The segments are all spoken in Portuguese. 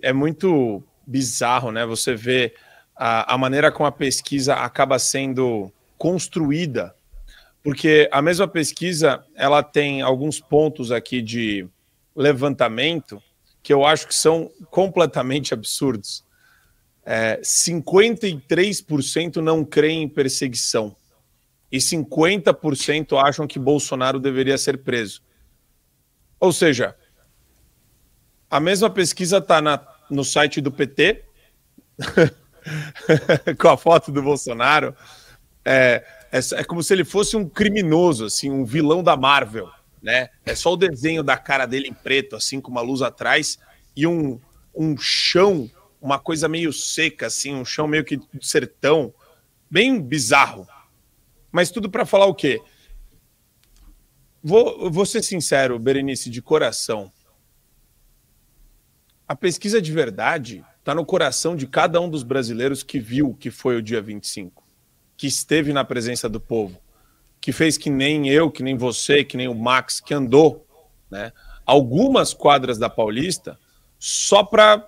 É muito bizarro, né? Você vê a maneira como a pesquisa acaba sendo construída, porque a mesma pesquisa ela tem alguns pontos aqui de levantamento que eu acho que são completamente absurdos. 53% não creem em perseguição e 50% acham que Bolsonaro deveria ser preso. Ou seja, a mesma pesquisa está no site do PT, com a foto do Bolsonaro. É como se ele fosse um criminoso, assim, um vilão da Marvel, né? É só o desenho da cara dele em preto, assim, com uma luz atrás, e um chão, uma coisa meio seca, assim, um chão meio que de sertão, bem bizarro. Mas tudo para falar o quê? Vou ser sincero, Berenice, de coração. A pesquisa de verdade está no coração de cada um dos brasileiros que viu o que foi o dia 25, que esteve na presença do povo, que fez que nem eu, que nem você, que nem o Max, que andou, né, algumas quadras da Paulista só para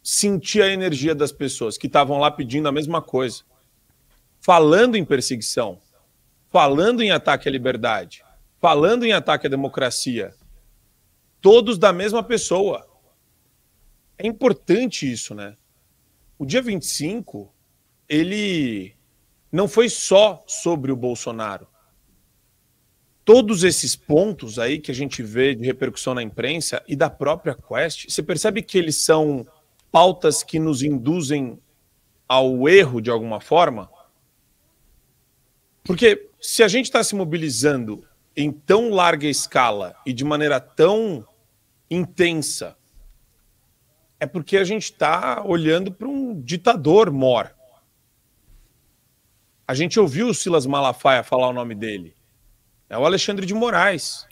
sentir a energia das pessoas que estavam lá pedindo a mesma coisa, falando em perseguição, falando em ataque à liberdade, falando em ataque à democracia, todos da mesma pessoa. É importante isso, né? O dia 25, ele não foi só sobre o Bolsonaro. Todos esses pontos aí que a gente vê de repercussão na imprensa e da própria Quest, você percebe que eles são pautas que nos induzem ao erro de alguma forma? Porque se a gente está se mobilizando em tão larga escala e de maneira tão intensa, é porque a gente está olhando para um ditador mor. A gente ouviu o Silas Malafaia falar o nome dele. É o Alexandre de Moraes.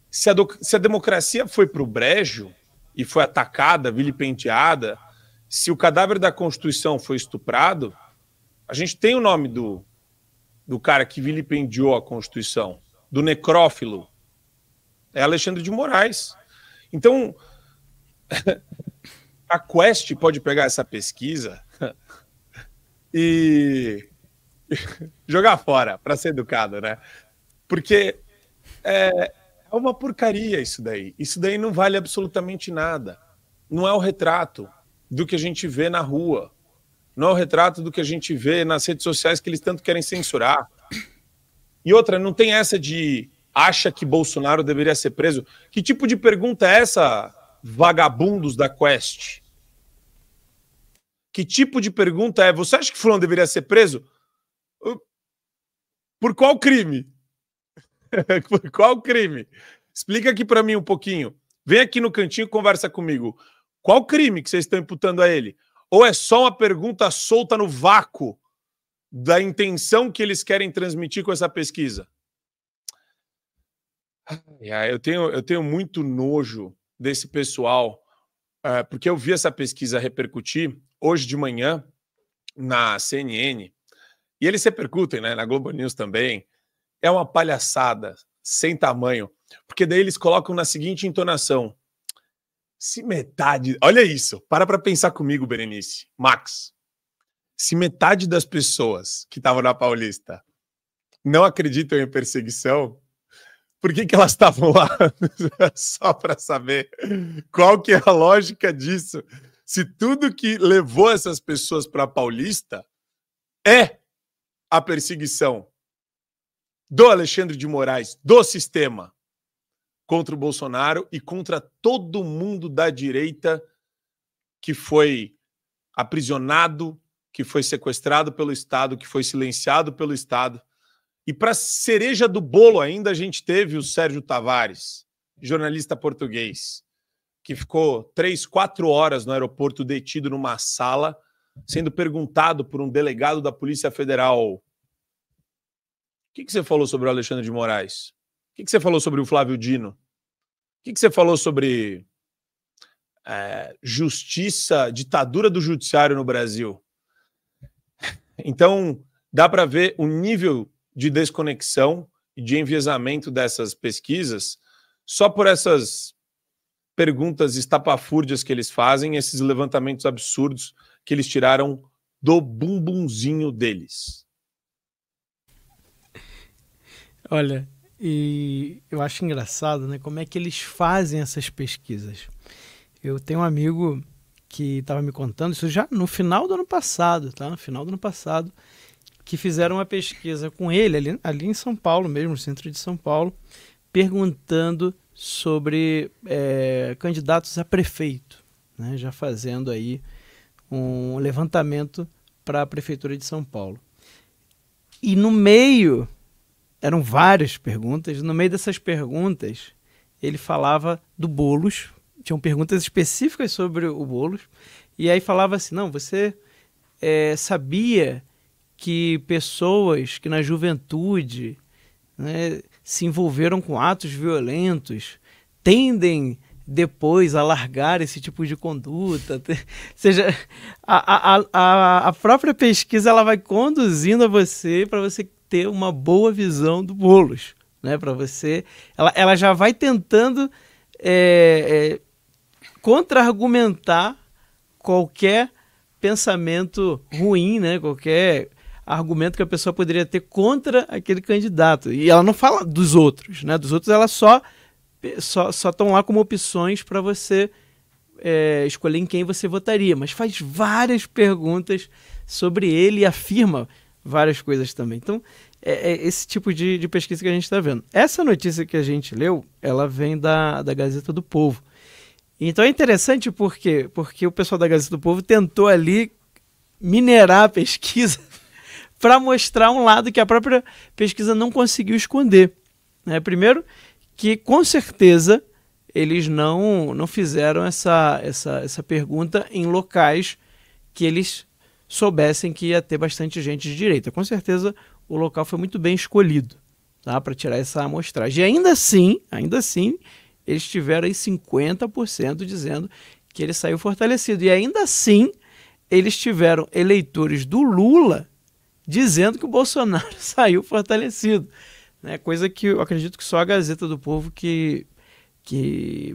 Se a democracia foi para o brejo e foi atacada, vilipendiada, se o cadáver da Constituição foi estuprado, a gente tem o nome do cara que vilipendiou a Constituição, do necrófilo. É Alexandre de Moraes. Então, a Quest pode pegar essa pesquisa e jogar fora, para ser educado, né? Porque é uma porcaria isso daí. Isso daí não vale absolutamente nada. Não é o retrato do que a gente vê na rua. Não é o retrato do que a gente vê nas redes sociais que eles tanto querem censurar. E outra, não tem essa de acha que Bolsonaro deveria ser preso. Que tipo de pergunta é essa, vagabundos da Quest? Que tipo de pergunta é? Você acha que fulano deveria ser preso? Por qual crime? Por qual crime? Explica aqui para mim um pouquinho. Vem aqui no cantinho e conversa comigo. Qual crime que vocês estão imputando a ele? Ou é só uma pergunta solta no vácuo da intenção que eles querem transmitir com essa pesquisa? Eu tenho muito nojo desse pessoal, porque eu vi essa pesquisa repercutir hoje de manhã na CNN, e eles repercutem, né, na Globo News também. É uma palhaçada sem tamanho, porque daí eles colocam na seguinte entonação: se metade... Olha isso, para pensar comigo, Berenice, Max. Se metade das pessoas que estavam na Paulista não acreditam em perseguição, por que elas estavam lá? Só para saber qual que é a lógica disso. Se tudo que levou essas pessoas para a Paulista é a perseguição do Alexandre de Moraes, do sistema, contra o Bolsonaro e contra todo mundo da direita que foi aprisionado, que foi sequestrado pelo Estado, que foi silenciado pelo Estado. E para cereja do bolo ainda a gente teve o Sérgio Tavares, jornalista português, que ficou 3, 4 horas no aeroporto detido numa sala, sendo perguntado por um delegado da Polícia Federal: o que você falou sobre o Alexandre de Moraes? O que você falou sobre o Flávio Dino? O que você falou sobre justiça, ditadura do judiciário no Brasil? Então, dá para ver o nível de desconexão e de enviesamento dessas pesquisas só por essas perguntas estapafúrdias que eles fazem, esses levantamentos absurdos que eles tiraram do bumbunzinho deles. Olha, e eu acho engraçado, né, como é que eles fazem essas pesquisas. Eu tenho um amigo que estava me contando, isso já no final do ano passado, tá? No final do ano passado, que fizeram uma pesquisa com ele, ali em São Paulo mesmo, no centro de São Paulo, perguntando sobre candidatos a prefeito, né? Já fazendo aí um levantamento para a Prefeitura de São Paulo. E no meio, eram várias perguntas, no meio dessas perguntas, ele falava do Boulos, tinham perguntas específicas sobre o Boulos, e aí falava assim, não, você sabia que pessoas que na juventude, né, se envolveram com atos violentos tendem depois a largar esse tipo de conduta? Ou seja, a própria pesquisa ela vai conduzindo a você para você ter uma boa visão do Boulos, né? Para você, ela já vai tentando contra-argumentar qualquer pensamento ruim, né? Qualquer argumento que a pessoa poderia ter contra aquele candidato. E ela não fala dos outros, né? Dos outros ela só estão lá como opções para você escolher em quem você votaria, mas faz várias perguntas sobre ele e afirma várias coisas também. Então, é esse tipo de pesquisa que a gente está vendo. Essa notícia que a gente leu, ela vem da Gazeta do Povo. Então é interessante porque o pessoal da Gazeta do Povo tentou ali minerar a pesquisa para mostrar um lado que a própria pesquisa não conseguiu esconder, né? Primeiro, que com certeza eles não fizeram essa pergunta em locais que eles soubessem que ia ter bastante gente de direita. Com certeza o local foi muito bem escolhido, tá, para tirar essa amostragem. E ainda assim, eles tiveram aí 50% dizendo que ele saiu fortalecido. E ainda assim, eles tiveram eleitores do Lula dizendo que o Bolsonaro saiu fortalecido, né? Coisa que eu acredito que só a Gazeta do Povo que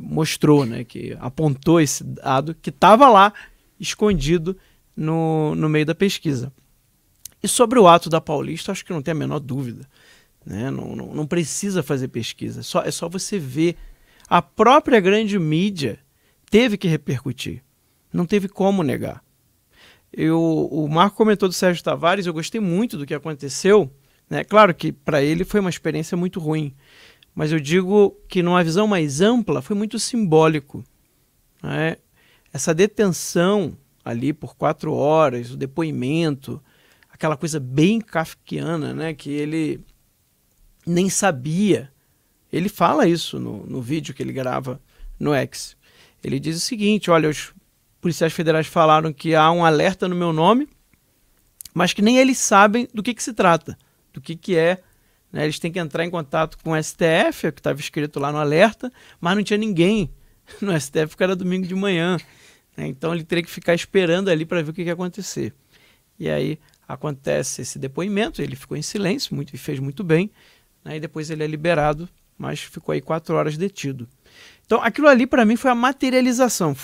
mostrou, né? Que apontou esse dado que estava lá escondido no meio da pesquisa. E sobre o ato da Paulista, acho que não tem a menor dúvida, né? Não precisa fazer pesquisa, é só você ver. A própria grande mídia teve que repercutir, não teve como negar. O Marco comentou do Sérgio Tavares, eu gostei muito do que aconteceu, né? Claro que para ele foi uma experiência muito ruim, mas eu digo que numa visão mais ampla foi muito simbólico, né? Essa detenção ali por 4 horas, o depoimento, aquela coisa bem kafkiana, né? Que ele nem sabia. Ele fala isso no vídeo que ele grava no X. Ele diz o seguinte, olha, os policiais federais falaram que há um alerta no meu nome, mas que nem eles sabem do que se trata, do que é, né? Eles têm que entrar em contato com o STF, que estava escrito lá no alerta, mas não tinha ninguém no STF, porque era domingo de manhã, né? Então ele teria que ficar esperando ali para ver o que ia acontecer. E aí acontece esse depoimento, ele ficou em silêncio e fez muito bem, né? E depois ele é liberado, mas ficou aí 4 horas detido. Então aquilo ali para mim foi a materialização,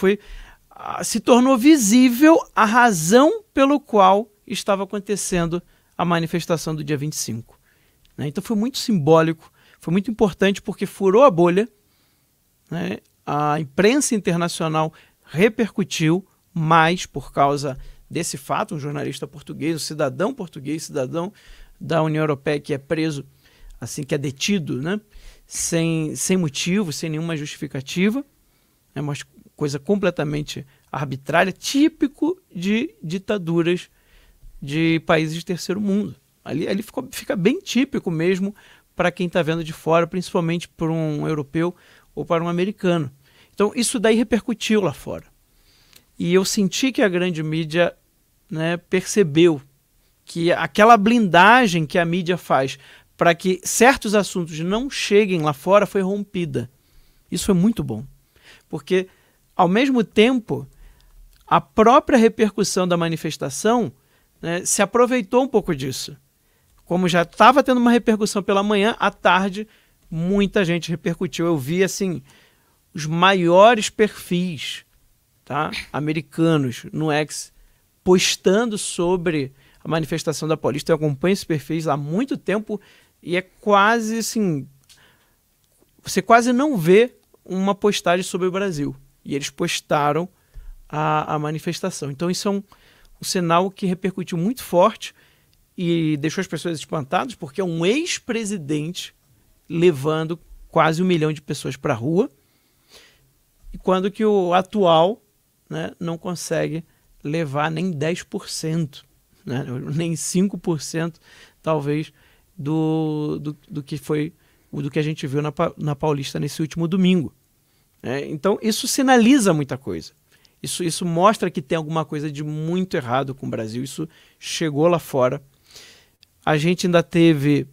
se tornou visível a razão pelo qual estava acontecendo a manifestação do dia 25. Né? Então foi muito simbólico, foi muito importante porque furou a bolha, né? A imprensa internacional repercutiu mais por causa desse fato, um jornalista português, um cidadão português, cidadão da União Europeia que é preso, assim, que é detido, né? Sem motivo, sem nenhuma justificativa, é uma coisa completamente arbitrária, típico de ditaduras de países de terceiro mundo. Ali fica bem típico mesmo para quem está vendo de fora, principalmente para um europeu ou para um americano. Então isso daí repercutiu lá fora. E eu senti que a grande mídia, né, percebeu que aquela blindagem que a mídia faz para que certos assuntos não cheguem lá fora foi rompida. Isso foi muito bom, porque ao mesmo tempo a própria repercussão da manifestação, né, se aproveitou um pouco disso. Como já estava tendo uma repercussão pela manhã, à tarde muita gente repercutiu. Eu vi assim os maiores perfis, tá, americanos no X postando sobre a manifestação da Paulista. Eu acompanho esses perfis há muito tempo e é quase assim, você quase não vê uma postagem sobre o Brasil. E eles postaram a manifestação. Então isso é um sinal que repercutiu muito forte e deixou as pessoas espantadas, porque é um ex-presidente levando quase 1 milhão de pessoas para a rua, e quando que o atual, né, não consegue levar nem 10%, né, nem 5%, talvez, do que foi, do que a gente viu na Paulista nesse último domingo. Então, isso sinaliza muita coisa. Isso mostra que tem alguma coisa de muito errado com o Brasil. Isso chegou lá fora. A gente ainda teve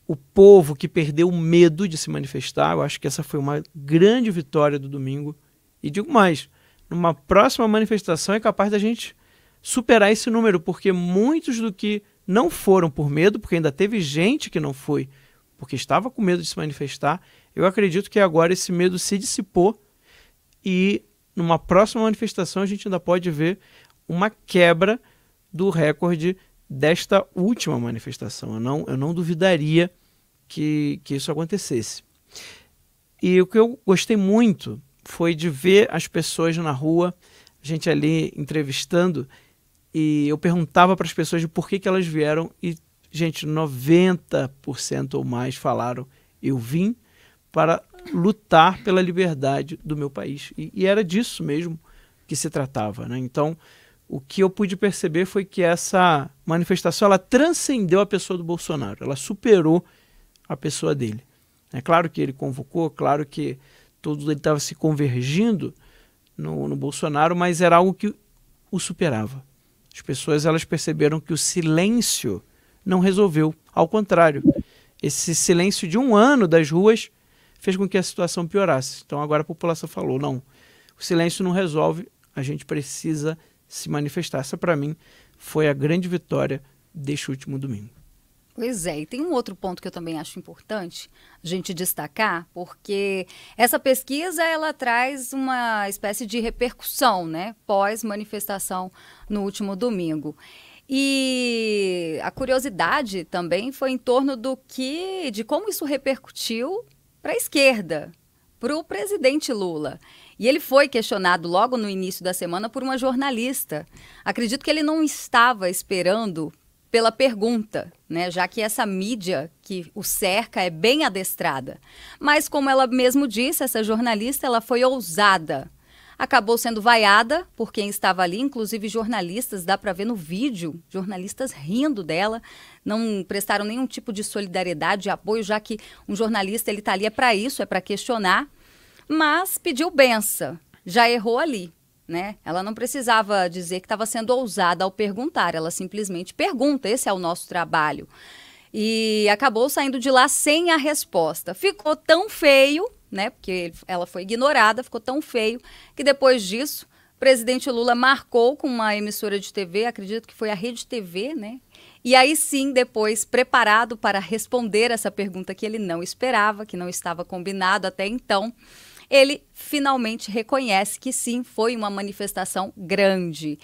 o povo que perdeu o medo de se manifestar. Eu acho que essa foi uma grande vitória do domingo. E digo mais, numa próxima manifestação é capaz da gente superar esse número, porque muitos do que não foram por medo, porque ainda teve gente que não foi porque estava com medo de se manifestar, eu acredito que agora esse medo se dissipou e numa próxima manifestação a gente ainda pode ver uma quebra do recorde desta última manifestação. Eu não duvidaria que isso acontecesse. E o que eu gostei muito foi de ver as pessoas na rua, a gente ali entrevistando, e eu perguntava para as pessoas de por que elas vieram e, gente, 90% ou mais falaram: eu vim para lutar pela liberdade do meu país. E era disso mesmo que se tratava, né? Então, o que eu pude perceber foi que essa manifestação ela transcendeu a pessoa do Bolsonaro, ela superou a pessoa dele. É claro que ele convocou, claro que todo ele estava se convergindo no Bolsonaro, mas era algo que o superava. As pessoas elas perceberam que o silêncio não resolveu. Ao contrário, esse silêncio de 1 ano das ruas fez com que a situação piorasse. Então agora a população falou, não, o silêncio não resolve, a gente precisa se manifestar. Essa para mim foi a grande vitória deste último domingo. Pois é, e tem um outro ponto que eu também acho importante a gente destacar, porque essa pesquisa ela traz uma espécie de repercussão, né, pós-manifestação no último domingo. E a curiosidade também foi em torno de como isso repercutiu para a esquerda, para o presidente Lula. E ele foi questionado logo no início da semana por uma jornalista. Acredito que ele não estava esperando pela pergunta, né? Já que essa mídia que o cerca é bem adestrada. Mas, como ela mesmo disse, essa jornalista ela foi ousada. Acabou sendo vaiada por quem estava ali, inclusive jornalistas, dá para ver no vídeo, jornalistas rindo dela, não prestaram nenhum tipo de solidariedade, de apoio, já que um jornalista ele está ali para isso, é para questionar, mas pediu benção, já errou ali, né? Ela não precisava dizer que estava sendo ousada ao perguntar, ela simplesmente pergunta, esse é o nosso trabalho. E acabou saindo de lá sem a resposta. Ficou tão feio, né? Porque ela foi ignorada, ficou tão feio que depois disso o presidente Lula marcou com uma emissora de TV, acredito que foi a Rede TV, né? E aí sim, depois, preparado para responder essa pergunta que ele não esperava, que não estava combinado até então, ele finalmente reconhece que sim, foi uma manifestação grande.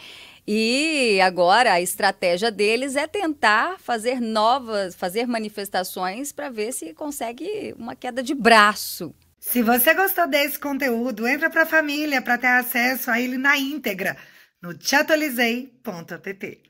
E agora a estratégia deles é tentar fazer manifestações para ver se consegue uma queda de braço. Se você gostou desse conteúdo, entra para a família para ter acesso a ele na íntegra no chatolizei.app.